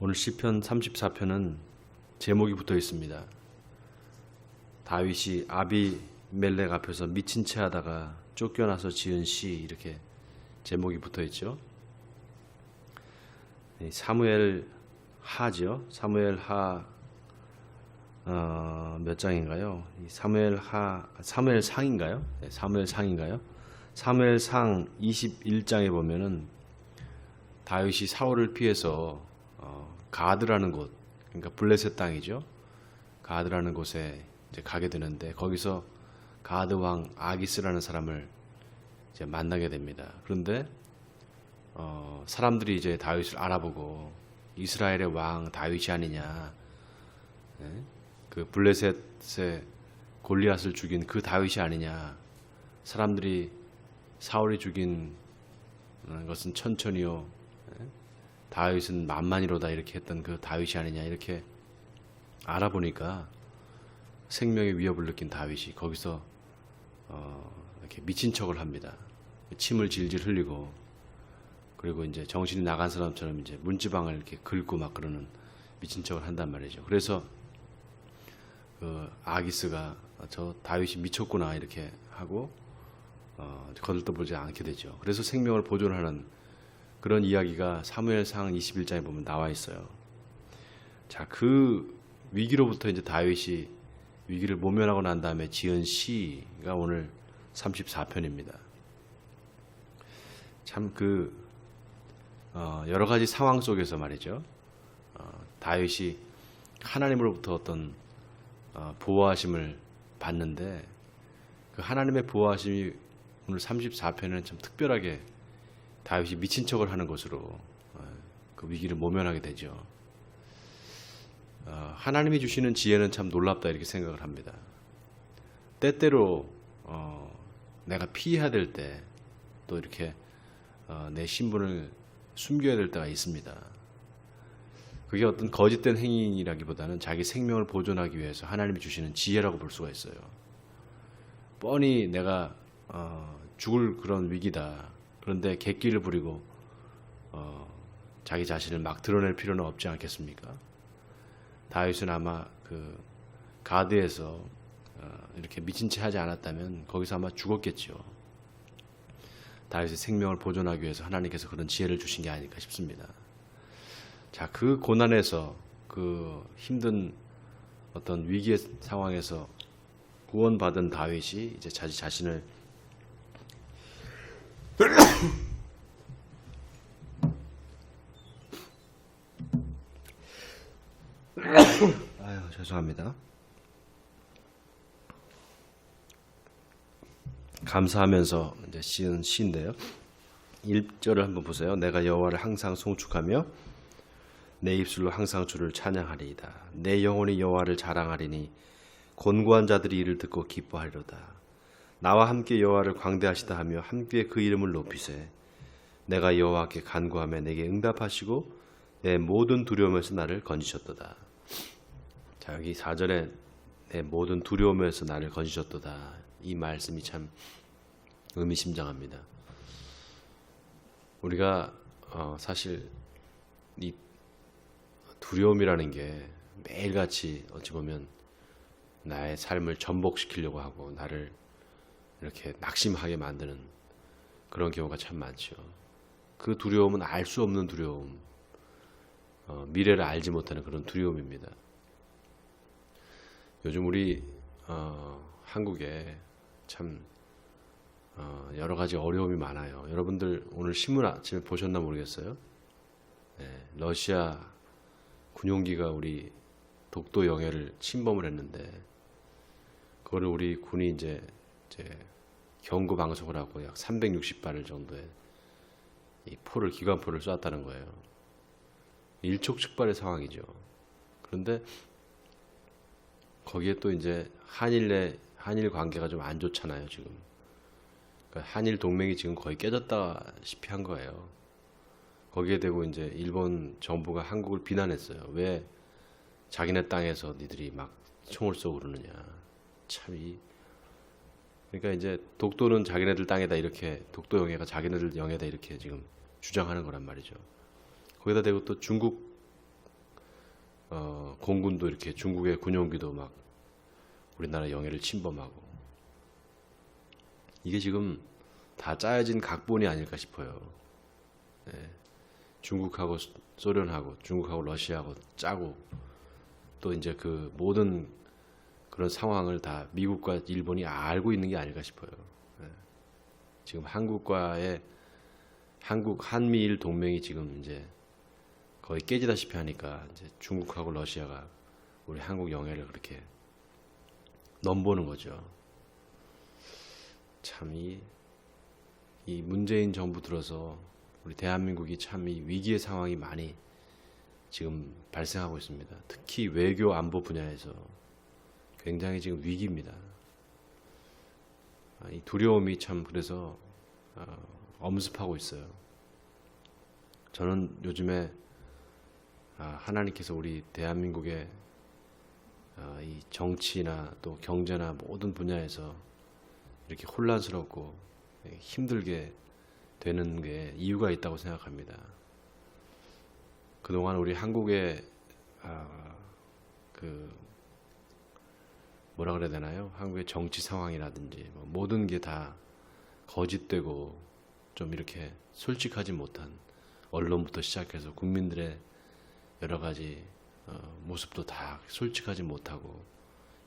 오늘 시편 34편은 제목이 붙어 있습니다. 다윗이 아비멜렉 앞에서 미친 채 하다가 쫓겨나서 지은 시, 이렇게 제목이 붙어 있죠. 사무엘 하죠. 사무엘 하 몇 장인가요? 사무엘 상인가요? 네, 사무엘 상인가요? 사무엘 상 21장에 보면은 다윗이 사울을 피해서 가드라는 곳, 그러니까 블레셋 땅이죠. 가드라는 곳에 이제 가게 되는데 거기서 가드 왕 아기스라는 사람을 이제 만나게 됩니다. 그런데 사람들이 이제 다윗을 알아보고 이스라엘의 왕 다윗이 아니냐, 네? 그 블레셋의 골리앗을 죽인 그 다윗이 아니냐, 사람들이 사울이 죽인 것은 천천히요, 네? 다윗은 만만이로다, 이렇게 했던 그 다윗이 아니냐, 이렇게 알아보니까 생명의 위협을 느낀 다윗이 거기서 이렇게 미친 척을 합니다. 침을 질질 흘리고, 그리고 이제 정신이 나간 사람처럼 이제 문지방을 이렇게 긁고 막 그러는 미친 척을 한단 말이죠. 그래서 그 아기스가 저 다윗이 미쳤구나 이렇게 하고 거들떠보지 않게 되죠. 그래서 생명을 보존하는 그런 이야기가 사무엘상 21장에 보면 나와 있어요. 자, 그 위기로부터 이제 다윗이 위기를 모면하고 난 다음에 지은 시가 오늘 34편입니다. 참 여러 가지 상황 속에서 말이죠. 다윗이 하나님으로부터 어떤 보호하심을 받는데, 그 하나님의 보호하심이 오늘 34편에는 참 특별하게 다윗이 미친 척을 하는 것으로 그 위기를 모면하게 되죠. 하나님이 주시는 지혜는 참 놀랍다, 이렇게 생각을 합니다. 때때로 내가 피해야 될 때 또 이렇게 내 신분을 숨겨야 될 때가 있습니다. 그게 어떤 거짓된 행위라기보다는 자기 생명을 보존하기 위해서 하나님이 주시는 지혜라고 볼 수가 있어요. 뻔히 내가 죽을 그런 위기다. 그런데 객기를 부리고 자기 자신을 막 드러낼 필요는 없지 않겠습니까? 다윗은 아마 그 가드에서 이렇게 미친 채 하지 않았다면 거기서 아마 죽었겠죠. 다윗의 생명을 보존하기 위해서 하나님께서 그런 지혜를 주신 게 아닐까 싶습니다. 자, 그 고난에서, 그 힘든 어떤 위기의 상황에서 구원받은 다윗이 이제 자기 자신을 죄송합니다. 감사하면서 이제 시은 시인데요. 1절을 한번 보세요. 내가 여호와를 항상 송축하며 내 입술로 항상 주를 찬양하리이다. 내 영혼이 여호와를 자랑하리니 곤고한 자들이 이를 듣고 기뻐하리로다. 나와 함께 여호와를 광대하시다 하며 함께 그 이름을 높이세. 내가 여호와께 간구하며 내게 응답하시고 내 모든 두려움에서 나를 건지셨도다. 자, 여기 4절에 내 모든 두려움에서 나를 건지셨도다. 이 말씀이 참 의미심장합니다. 우리가 사실 이 두려움이라는 게 매일같이 어찌 보면 나의 삶을 전복시키려고 하고 나를 이렇게 낙심하게 만드는 그런 경우가 참 많죠. 그 두려움은 알 수 없는 두려움, 미래를 알지 못하는 그런 두려움입니다. 요즘 우리 한국에 참 여러 가지 어려움이 많아요. 여러분들 오늘 신문 아침에 보셨나 모르겠어요. 네, 러시아 군용기가 우리 독도 영해를 침범을 했는데 그거를 우리 군이 이제 경고 방송을 하고 약 360발 정도의 이 기관포를 쐈다는 거예요. 일촉즉발의 상황이죠. 그런데 거기에 또 이제 한일 관계가 좀 안 좋잖아요, 지금. 그러니까 한일 동맹이 지금 거의 깨졌다시피 한 거예요. 거기에 대고 이제 일본 정부가 한국을 비난했어요. 왜 자기네 땅에서 니들이 막 총을 쏘고 그러느냐. 참 그러니까 이제 독도는 자기네들 땅에다 이렇게, 독도 영해가 자기네들 영해다 이렇게 지금 주장하는 거란 말이죠. 거기다 대고 또 중국 공군도 이렇게 중국의 군용기도 막 우리나라 영해를 침범하고, 이게 지금 다 짜여진 각본이 아닐까 싶어요. 예. 중국하고 소련하고 중국하고 러시아하고 짜고, 또 이제 그 모든 그런 상황을 다 미국과 일본이 알고 있는 게 아닐까 싶어요. 예. 지금 한미일 동맹이 지금 이제 거의 깨지다시피 하니까 이제 중국하고 러시아가 우리 한국 영해를 그렇게 넘보는 거죠. 참 이 문재인 정부 들어서 우리 대한민국이 참 이 위기의 상황이 많이 지금 발생하고 있습니다. 특히 외교 안보 분야에서 굉장히 지금 위기입니다. 이 두려움이 참 그래서 엄습하고 있어요. 저는 요즘에 하나님께서 우리 대한민국의 이 정치나 또 경제나 모든 분야에서 이렇게 혼란스럽고 힘들게 되는 게 이유가 있다고 생각합니다. 그동안 우리 한국의 그 뭐라 그래야 되나요? 한국의 정치 상황이라든지 모든 게 다 거짓되고 좀 이렇게 솔직하지 못한, 언론부터 시작해서 국민들의 여러 가지 모습도 다 솔직하지 못하고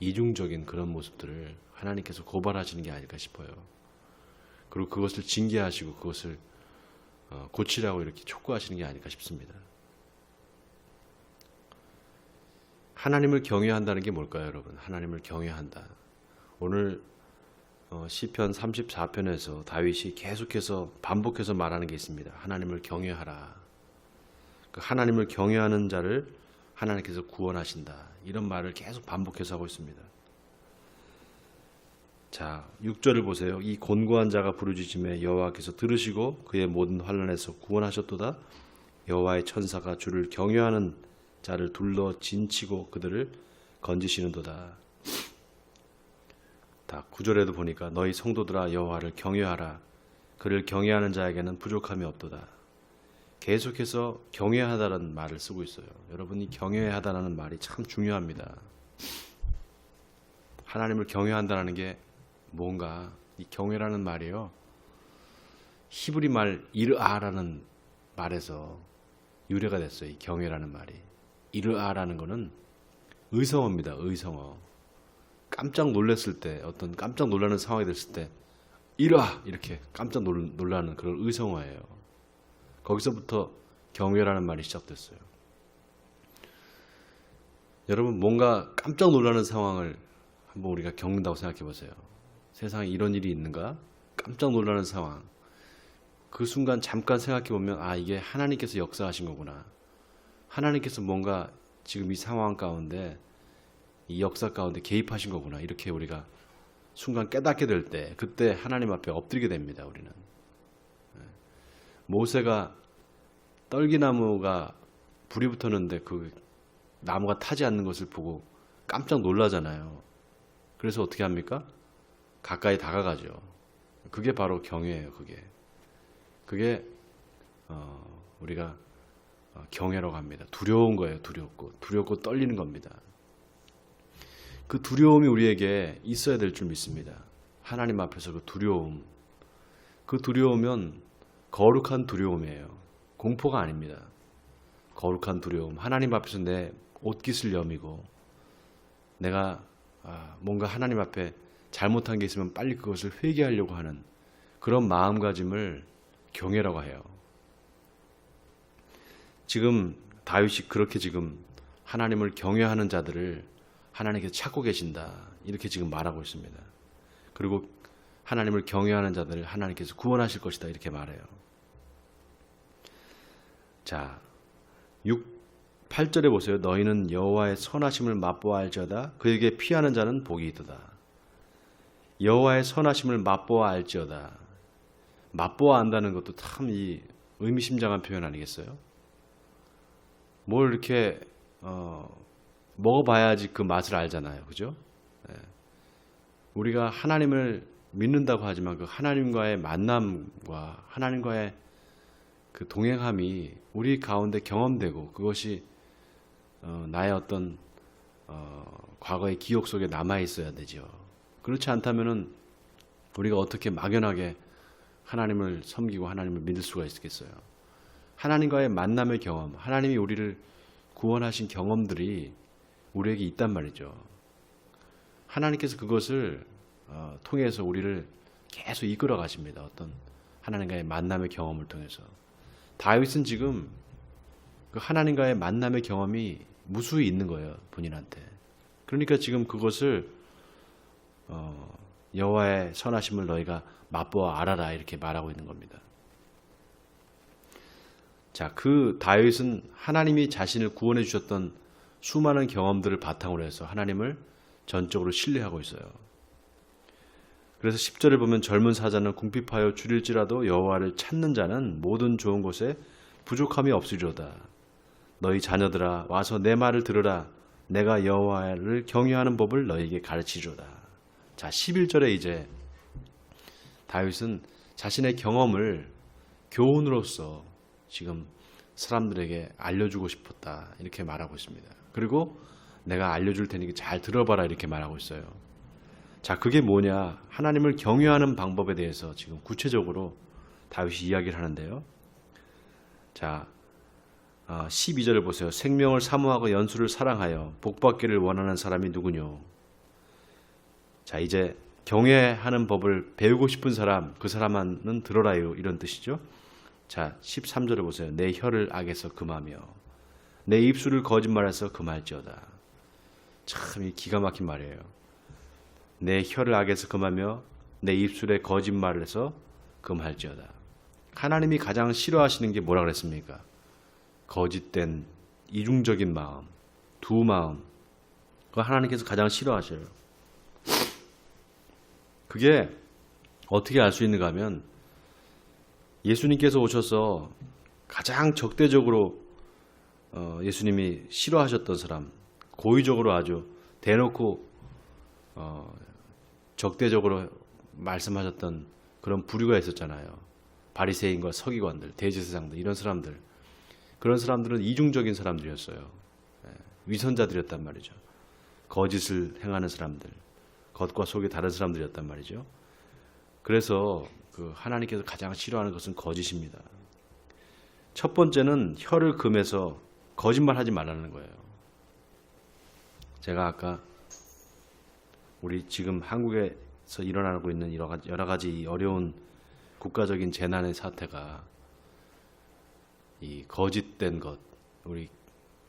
이중적인 그런 모습들을 하나님께서 고발하시는 게 아닐까 싶어요. 그리고 그것을 징계하시고 그것을 고치라고 이렇게 촉구하시는 게 아닐까 싶습니다. 하나님을 경외한다는 게 뭘까요, 여러분? 하나님을 경외한다. 오늘 시편 34편에서 다윗이 계속해서 반복해서 말하는 게 있습니다. 하나님을 경외하라. 그 하나님을 경외하는 자를 하나님께서 구원하신다. 이런 말을 계속 반복해서 하고 있습니다. 자, 6절을 보세요. 이 곤고한 자가 부르짖음에 여호와께서 들으시고 그의 모든 환난에서 구원하셨도다. 여호와의 천사가 주를 경외하는 자를 둘러 진치고 그들을 건지시는도다. 9절에도 보니까 너희 성도들아 여호와를 경외하라. 그를 경외하는 자에게는 부족함이 없도다. 계속해서 경외하다라는 말을 쓰고 있어요. 여러분이 경외하다라는 말이 참 중요합니다. 하나님을 경외한다는 게 뭔가, 이 경외라는 말이요, 히브리 말 이르아라는 말에서 유래가 됐어요. 이 경외라는 말이. 이르아라는 거는 의성어입니다. 의성어. 깜짝 놀랐을 때, 어떤 깜짝 놀라는 상황이 됐을 때 이르아 이렇게 깜짝 놀라는 그런 의성어예요. 거기서부터 경외라는 말이 시작됐어요. 여러분, 뭔가 깜짝 놀라는 상황을 한번 우리가 겪는다고 생각해 보세요. 세상에 이런 일이 있는가? 깜짝 놀라는 상황. 그 순간 잠깐 생각해 보면 이게 하나님께서 역사하신 거구나. 하나님께서 뭔가 지금 이 상황 가운데, 이 역사 가운데 개입하신 거구나. 이렇게 우리가 순간 깨닫게 될 때, 그때 하나님 앞에 엎드리게 됩니다. 우리는. 모세가 떨기나무가 불이 붙었는데 그 나무가 타지 않는 것을 보고 깜짝 놀라잖아요. 그래서 어떻게 합니까? 가까이 다가가죠. 그게 바로 경외예요. 그게 우리가 경외라고 합니다. 두려운 거예요. 두렵고 떨리는 겁니다. 그 두려움이 우리에게 있어야 될 줄 믿습니다. 하나님 앞에서 그 두려움은 거룩한 두려움이에요. 공포가 아닙니다. 거룩한 두려움. 하나님 앞에서 내 옷깃을 여미고 내가 뭔가 하나님 앞에 잘못한 게 있으면 빨리 그것을 회개하려고 하는 그런 마음가짐을 경외라고 해요. 지금 다윗이 그렇게 지금 하나님을 경외하는 자들을 하나님께서 찾고 계신다. 이렇게 지금 말하고 있습니다. 그리고 하나님을 경외하는 자들을 하나님께서 구원하실 것이다. 이렇게 말해요. 자, 8절에 보세요. 너희는 여호와의 선하심을 맛보아 알지어다. 그에게 피하는 자는 복이 있도다. 여호와의 선하심을 맛보아 알지어다. 맛보아 안다는 것도 참 이 의미심장한 표현 아니겠어요? 뭘 이렇게 먹어봐야지 그 맛을 알잖아요. 그죠? 네. 우리가 하나님을 믿는다고 하지만 그 하나님과의 만남과 하나님과의 그 동행함이 우리 가운데 경험되고 그것이 나의 어떤 과거의 기억 속에 남아 있어야 되죠. 그렇지 않다면은 우리가 어떻게 막연하게 하나님을 섬기고 하나님을 믿을 수가 있겠어요. 하나님과의 만남의 경험, 하나님이 우리를 구원하신 경험들이 우리에게 있단 말이죠. 하나님께서 그것을 통해서 우리를 계속 이끌어 가십니다. 어떤 하나님과의 만남의 경험을 통해서. 다윗은 지금 그 하나님과의 만남의 경험이 무수히 있는 거예요, 본인한테. 그러니까 지금 그것을 여호와의 선하심을 너희가 맛보아 알아라 이렇게 말하고 있는 겁니다. 자, 그 다윗은 하나님이 자신을 구원해 주셨던 수많은 경험들을 바탕으로 해서 하나님을 전적으로 신뢰하고 있어요. 그래서 10절을 보면 젊은 사자는 궁핍하여 줄일지라도 여호와를 찾는 자는 모든 좋은 곳에 부족함이 없으리로다. 너희 자녀들아 와서 내 말을 들으라. 내가 여호와를 경외하는 법을 너희에게 가르치리로다. 자, 11절에 이제 다윗은 자신의 경험을 교훈으로서 지금 사람들에게 알려주고 싶었다 이렇게 말하고 있습니다. 그리고 내가 알려줄 테니까 잘 들어봐라 이렇게 말하고 있어요. 자, 그게 뭐냐? 하나님을 경외하는 방법에 대해서 지금 구체적으로 다윗이 이야기를 하는데요. 자, 12절을 보세요. 생명을 사모하고 연수를 사랑하여 복받기를 원하는 사람이 누구뇨? 자, 이제 경외하는 법을 배우고 싶은 사람, 그 사람은 들어라요 이런 뜻이죠. 자, 13절을 보세요. 내 혀를 악에서 금하며 내 입술을 거짓말해서 금할지어다. 참 기가 막힌 말이에요. 내 혀를 악에서 금하며 내 입술에 거짓말을 해서 금할지어다. 하나님이 가장 싫어하시는 게 뭐라 그랬습니까? 거짓된 이중적인 마음, 두 마음. 그거 하나님께서 가장 싫어하셔요. 그게 어떻게 알 수 있는가 하면 예수님께서 오셔서 가장 적대적으로 예수님이 싫어하셨던 사람, 고의적으로 아주 대놓고 적대적으로 말씀하셨던 그런 부류가 있었잖아요. 바리새인과 서기관들, 대제사장들 이런 사람들. 그런 사람들은 이중적인 사람들이었어요. 위선자들이었단 말이죠. 거짓을 행하는 사람들, 겉과 속이 다른 사람들이었단 말이죠. 그래서 그 하나님께서 가장 싫어하는 것은 거짓입니다. 첫 번째는 혀를 금해서 거짓말하지 말라는 거예요. 제가 아까 우리 지금 한국에서 일어나고 있는 여러 가지 어려운 국가적인 재난의 사태가 이 거짓된 것, 우리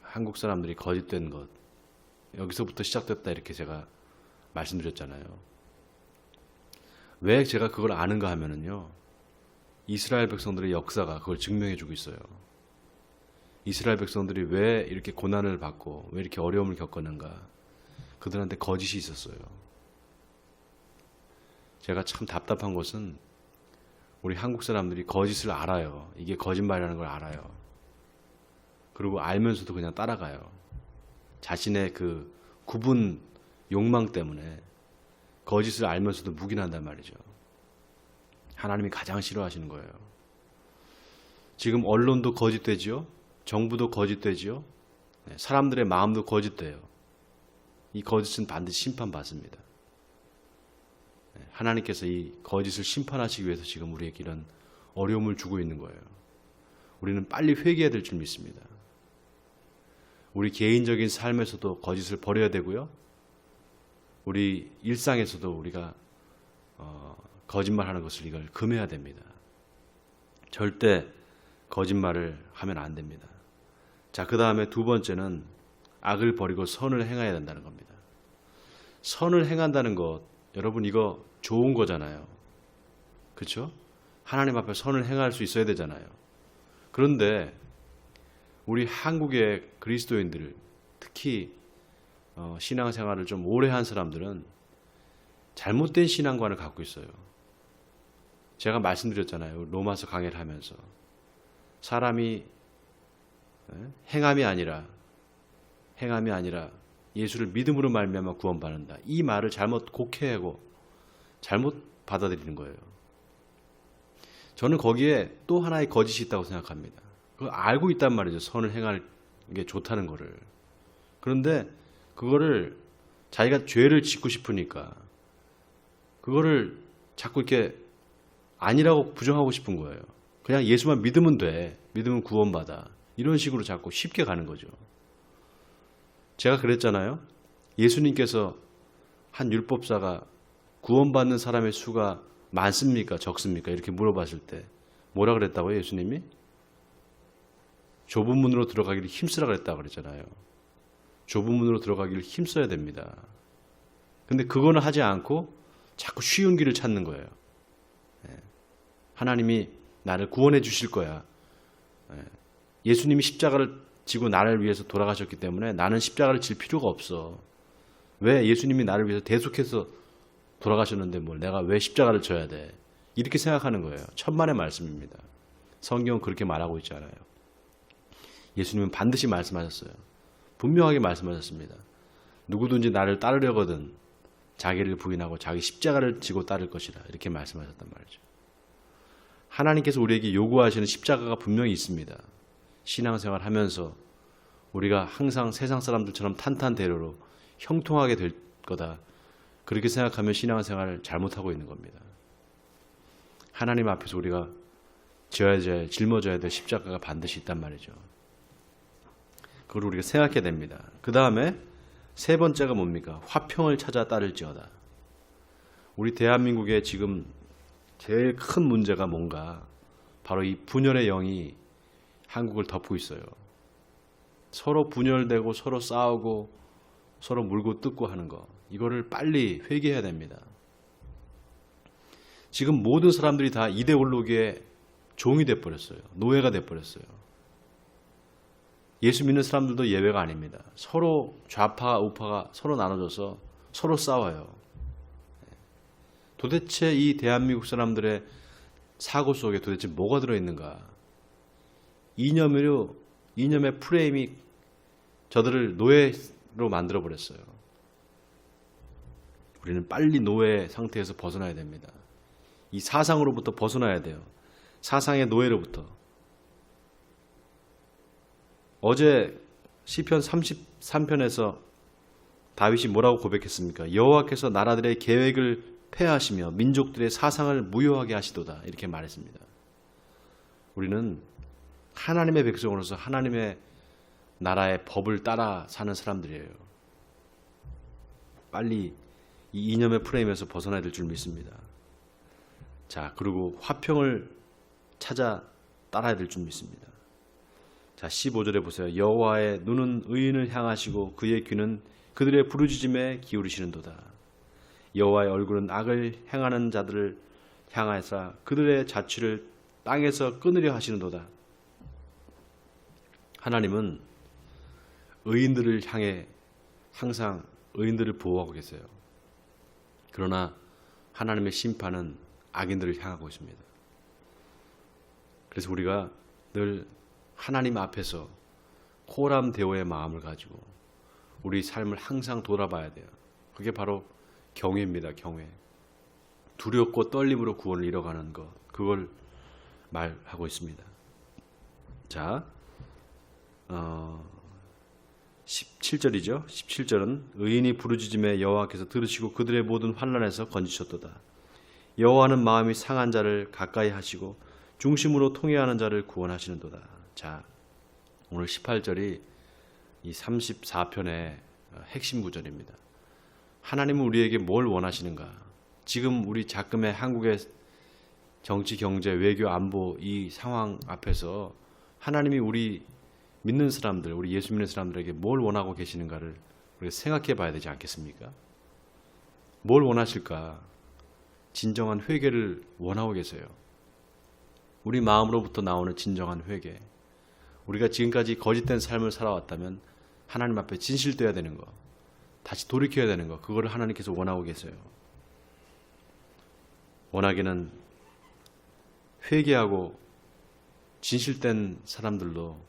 한국 사람들이 거짓된 것 여기서부터 시작됐다 이렇게 제가 말씀드렸잖아요. 왜 제가 그걸 아는가 하면은요, 이스라엘 백성들의 역사가 그걸 증명해주고 있어요. 이스라엘 백성들이 왜 이렇게 고난을 받고 왜 이렇게 어려움을 겪었는가? 그들한테 거짓이 있었어요. 제가 참 답답한 것은 우리 한국 사람들이 거짓을 알아요. 이게 거짓말이라는 걸 알아요. 그리고 알면서도 그냥 따라가요. 자신의 그 구분 욕망 때문에 거짓을 알면서도 묵인한단 말이죠. 하나님이 가장 싫어하시는 거예요. 지금 언론도 거짓되지요. 정부도 거짓되지요. 사람들의 마음도 거짓돼요. 이 거짓은 반드시 심판받습니다. 하나님께서 이 거짓을 심판하시기 위해서 지금 우리에게 이런 어려움을 주고 있는 거예요. 우리는 빨리 회개해야 될 줄 믿습니다. 우리 개인적인 삶에서도 거짓을 버려야 되고요. 우리 일상에서도 우리가 거짓말하는 것을 이걸 금해야 됩니다. 절대 거짓말을 하면 안 됩니다. 자, 그 다음에 두 번째는 악을 버리고 선을 행해야 된다는 겁니다. 선을 행한다는 것, 여러분 이거 좋은 거잖아요. 그렇죠? 하나님 앞에 선을 행할 수 있어야 되잖아요. 그런데 우리 한국의 그리스도인들, 특히 신앙생활을 좀 오래 한 사람들은 잘못된 신앙관을 갖고 있어요. 제가 말씀드렸잖아요. 로마서 강해를 하면서 사람이 행함이 아니라 예수를 믿음으로 말미암아 구원받는다. 이 말을 잘못 곡해하고 잘못 받아들이는 거예요. 저는 거기에 또 하나의 거짓이 있다고 생각합니다. 그걸 알고 있단 말이죠. 선을 행하는 게 좋다는 거를. 그런데 그거를 자기가 죄를 짓고 싶으니까 그거를 자꾸 이렇게 아니라고 부정하고 싶은 거예요. 그냥 예수만 믿으면 돼. 믿으면 구원받아. 이런 식으로 자꾸 쉽게 가는 거죠. 제가 그랬잖아요. 예수님께서 한 율법사가 구원받는 사람의 수가 많습니까? 적습니까? 이렇게 물어봤을 때 뭐라 그랬다고요? 예수님이? 좁은 문으로 들어가기를 힘쓰라 그랬다고 그랬잖아요. 좁은 문으로 들어가기를 힘써야 됩니다. 근데 그거는 하지 않고 자꾸 쉬운 길을 찾는 거예요. 하나님이 나를 구원해 주실 거야. 예수님이 십자가를 지고 나를 위해서 돌아가셨기 때문에 나는 십자가를 질 필요가 없어. 왜 예수님이 나를 위해서 대속해서 돌아가셨는데 뭘 내가 왜 십자가를 져야 돼? 이렇게 생각하는 거예요. 천만의 말씀입니다. 성경은 그렇게 말하고 있지 않아요. 예수님은 반드시 말씀하셨어요. 분명하게 말씀하셨습니다. 누구든지 나를 따르려거든 자기를 부인하고 자기 십자가를 지고 따를 것이라 이렇게 말씀하셨단 말이죠. 하나님께서 우리에게 요구하시는 십자가가 분명히 있습니다. 신앙생활 하면서 우리가 항상 세상 사람들처럼 탄탄대로로 형통하게 될 거다. 그렇게 생각하면 신앙생활을 잘못하고 있는 겁니다. 하나님 앞에서 우리가 짊어져야 될 십자가가 반드시 있단 말이죠. 그걸 우리가 생각해야 됩니다. 그 다음에 세 번째가 뭡니까? 화평을 찾아 따를지어다. 우리 대한민국의 지금 제일 큰 문제가 뭔가 바로 이 분열의 영이 한국을 덮고 있어요. 서로 분열되고 서로 싸우고 서로 물고 뜯고 하는 거. 이거를 빨리 회개해야 됩니다. 지금 모든 사람들이 다 이데올로기의 종이 돼버렸어요. 노예가 돼버렸어요. 예수 믿는 사람들도 예외가 아닙니다. 서로 좌파, 우파가 서로 나눠져서 서로 싸워요. 도대체 이 대한민국 사람들의 사고 속에 도대체 뭐가 들어있는가? 이념의 프레임이 저들을 노예로 만들어버렸어요. 우리는 빨리 노예 상태에서 벗어나야 됩니다. 이 사상으로부터 벗어나야 돼요. 사상의 노예로부터. 어제 시편 33편에서 다윗이 뭐라고 고백했습니까? 여호와께서 나라들의 계획을 폐하시며 민족들의 사상을 무효하게 하시도다. 이렇게 말했습니다. 우리는 하나님의 백성으로서 하나님의 나라의 법을 따라 사는 사람들이에요. 빨리 이 이념의 프레임에서 벗어나야 될 줄 믿습니다. 자, 그리고 화평을 찾아 따라야 될 줄 믿습니다. 자, 15절에 보세요. 여호와의 눈은 의인을 향하시고 그의 귀는 그들의 부르짖음에 기울이시는도다. 여호와의 얼굴은 악을 행하는 자들을 향하사 그들의 자취를 땅에서 끊으려 하시는도다. 하나님은 의인들을 향해 항상 의인들을 보호하고 계세요. 그러나 하나님의 심판은 악인들을 향하고 있습니다. 그래서 우리가 늘 하나님 앞에서 호람대오의 마음을 가지고 우리 삶을 항상 돌아봐야 돼요. 그게 바로 경외입니다. 경외. 두렵고 떨림으로 구원을 이뤄가는 것. 그걸 말하고 있습니다. 자, 17절이죠. 17절은 의인이 부르짖음에 여호와께서 들으시고 그들의 모든 환난에서 건지셨도다. 여호와는 마음이 상한 자를 가까이 하시고 중심으로 통회하는 자를 구원하시는도다. 자, 오늘 18절이 이 34편의 핵심 구절입니다. 하나님은 우리에게 뭘 원하시는가? 지금 우리 작금의 한국의 정치, 경제, 외교, 안보 이 상황 앞에서 하나님이 우리 믿는 사람들, 우리 예수 믿는 사람들에게 뭘 원하고 계시는가를 우리가 생각해 봐야 되지 않겠습니까? 뭘 원하실까? 진정한 회개를 원하고 계세요. 우리 마음으로부터 나오는 진정한 회개. 우리가 지금까지 거짓된 삶을 살아왔다면 하나님 앞에 진실되어야 되는 거, 다시 돌이켜야 되는 거, 그거를 하나님께서 원하고 계세요. 원하기는 회개하고 진실된 사람들로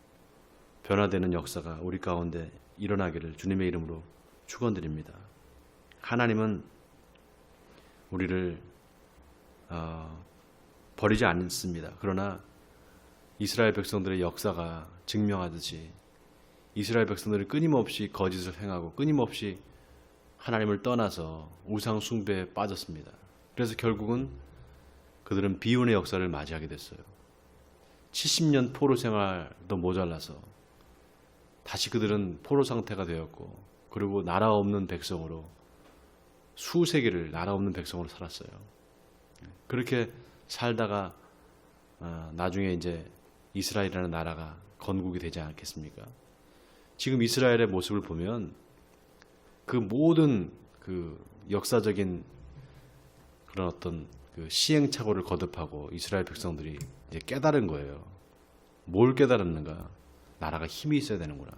변화되는 역사가 우리 가운데 일어나기를 주님의 이름으로 축원드립니다. 하나님은 우리를 버리지 않습니다. 그러나 이스라엘 백성들의 역사가 증명하듯이 이스라엘 백성들이 끊임없이 거짓을 행하고 끊임없이 하나님을 떠나서 우상 숭배에 빠졌습니다. 그래서 결국은 그들은 비운의 역사를 맞이하게 됐어요. 70년 포로 생활도 모자라서 다시 그들은 포로 상태가 되었고, 그리고 나라 없는 백성으로 수세기를 나라 없는 백성으로 살았어요. 그렇게 살다가 나중에 이제 이스라엘이라는 나라가 건국이 되지 않겠습니까? 지금 이스라엘의 모습을 보면 그 모든 그 역사적인 그런 어떤 그 시행착오를 거듭하고 이스라엘 백성들이 이제 깨달은 거예요. 뭘 깨달았는가? 나라가 힘이 있어야 되는구나.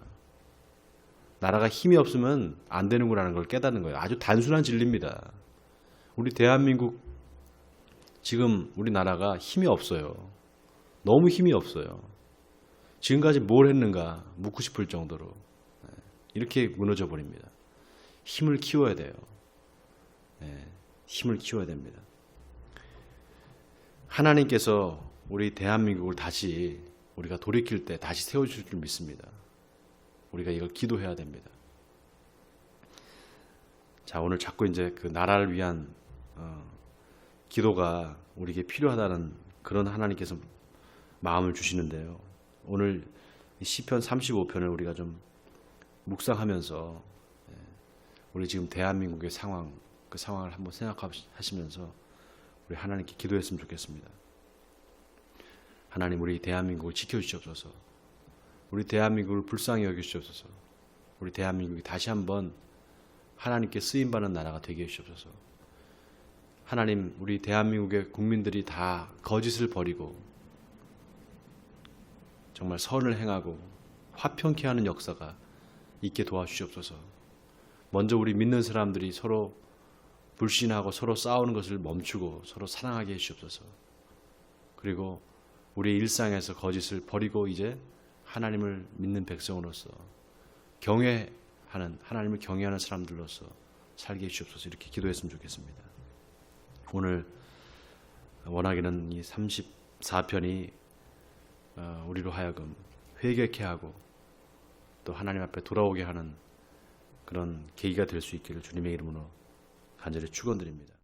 나라가 힘이 없으면 안 되는구나라는 걸 깨닫는 거예요. 아주 단순한 진리입니다. 우리 대한민국 지금 우리나라가 힘이 없어요. 너무 힘이 없어요. 지금까지 뭘 했는가 묻고 싶을 정도로 이렇게 무너져 버립니다. 힘을 키워야 돼요. 힘을 키워야 됩니다. 하나님께서 우리 대한민국을 다시 우리가 돌이킬 때 다시 세워주실 줄 믿습니다. 우리가 이걸 기도해야 됩니다. 자, 오늘 자꾸 이제 그 나라를 위한 기도가 우리에게 필요하다는 그런 하나님께서 마음을 주시는데요. 오늘 시편 35편을 우리가 좀 묵상하면서 우리 지금 대한민국의 상황, 그 상황을 한번 생각하시면서 우리 하나님께 기도했으면 좋겠습니다. 하나님, 우리 대한민국을 지켜주시옵소서. 우리 대한민국을 불쌍히 여기시옵소서. 우리 대한민국이 다시 한번 하나님께 쓰임받는 나라가 되게 해주시옵소서. 하나님, 우리 대한민국의 국민들이 다 거짓을 버리고 정말 선을 행하고 화평케 하는 역사가 있게 도와주시옵소서. 먼저 우리 믿는 사람들이 서로 불신하고 서로 싸우는 것을 멈추고 서로 사랑하게 해주시옵소서. 그리고 우리 일상에서 거짓을 버리고 이제 하나님을 믿는 백성으로서 하나님을 경외하는 사람들로서 살게 해주시옵소서. 이렇게 기도했으면 좋겠습니다. 오늘 원하기는 이 34편이 우리로 하여금 회개케 하고 또 하나님 앞에 돌아오게 하는 그런 계기가 될 수 있기를 주님의 이름으로 간절히 축원드립니다.